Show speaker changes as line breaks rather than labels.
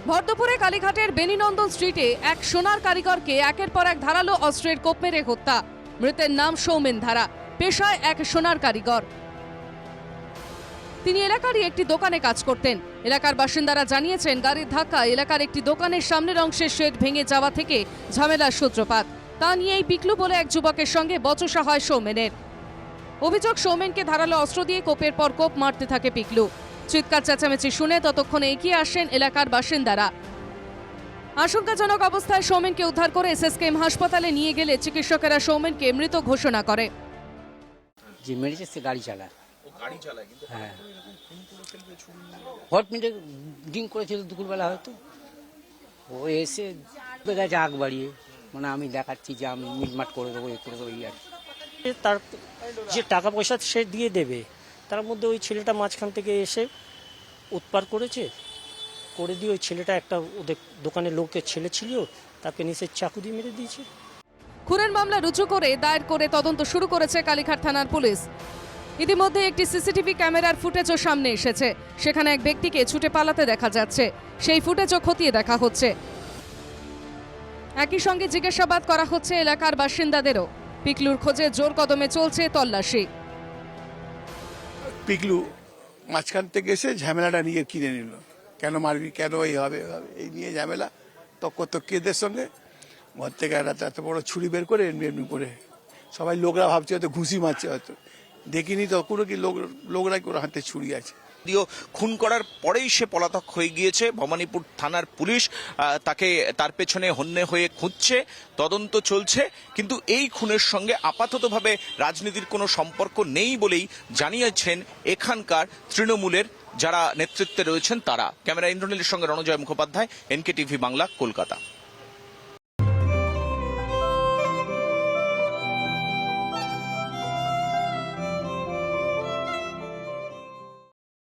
ভরদুপুরে কালীঘাটের বেনিনন্দন স্ট্রিটে এক সোনার কারিগরকে একের পর এক ধারালো অস্ত্রের কোপ মেরে হত্যা। মৃতের নাম সৌমেন ধারা, পেশায় এক সোনার কারিগর। তিনি এলাকারই একটি দোকানে কাজ করতেন। এলাকার বাসিন্দারা জানিয়েছেন, গাড়ির ধাক্কায় এলাকার একটি দোকানের সামনের অংশের শেড ভেঙে যাওয়া থেকে ঝামেলার সূত্রপাত। তা নিয়েই পিকলু বলে এক যুবকের সঙ্গে বচসা হয় সৌমেনের। অভিযোগ, সৌমেনকে ধারালো অস্ত্র দিয়ে কোপের পর কোপ মারতে থাকে পিকলু। চিৎকার চেঁচামেচি শুনে ততক্ষণে এগিয়ে আসেন এলাকার বাসিন্দারা। আশঙ্কাজনক অবস্থায় সৌমেনকে উদ্ধার করে এসএসকেএম হাসপাতালে নিয়ে গেলে চিকিৎসকেরা সৌমেনকে মৃত ঘোষণা করে।
যে মেরেছে সে গাড়ি চালায়।
গাড়ি চালায় কিন্তু
হ্যাঁ, হট মিনিটে ড্রিঙ্ক করেছিল দুপুরবেলা, হয়তো ও এসে গেছে আগ বাড়িয়ে, মানে আমি দেখাচ্ছি যে আমি মিটমাট করে দেবো, এ করে দেবো, এই আর কি।
তার যে টাকা পয়সা সে দিয়ে দেবে, তার মধ্যে ওই ছেলেটা মাঝখান থেকে এসে উৎপাত করেছে, করে দিয়ে ওই ছেলেটা একটা ওদের দোকানের লোকের ছেলে ছিল, তাকে নিচে চাকু দিয়ে মেরে দিয়েছে।
খুনের মামলা রুজু করে দায়ের করে তদন্ত শুরু করেছে কালীঘাট থানার পুলিশ। ইতিমধ্যে একটি সিসিটিভি ক্যামেরার ফুটেজও সামনে এসেছে। সেখানে এক ব্যক্তিকে ছুটে পালাতে দেখা যাচ্ছে। সেই ফুটেজও খতিয়ে দেখা হচ্ছে। একই সঙ্গে জিজ্ঞাসাবাদ করা হচ্ছে এলাকার বাসিন্দাদেরও। পিকলুর খোঁজে জোর কদমে চলছে তল্লাশি।
পিকলু মাঝখান থেকে এসে ঝামেলাটা নিয়ে কিনে নিল, কেন মারবি, কেন এই হবে, এই নিয়ে ঝামেলা, তক্কেদের সঙ্গে ঘর থেকে একটা এত বড় ছুরি বের করে এমনি এমনি করে সবাই লোকরা ভাবছে হয়তো ঘুষি মারছে, হয়তো দেখিনি তখনও কি লোকরাই করে হাতে ছুরি আছে।
যদিও খুন করার পরেই সে পলাতক হয়ে গিয়েছে, ভবানীপুর থানার পুলিশ তাকে তার পেছনে হন্যে হয়ে খুঁজছে, তদন্ত চলছে, কিন্তু এই খুনের সঙ্গে আপাততভাবে রাজনীতির কোনো সম্পর্ক নেই বলেই জানিয়েছেন এখানকার তৃণমূলের যারা নেতৃত্বে রয়েছেন তারা। ক্যামেরা ইন্দ্রনীলের সঙ্গে রণজয় মুখোপাধ্যায়, এনকে টিভি বাংলা, কলকাতা।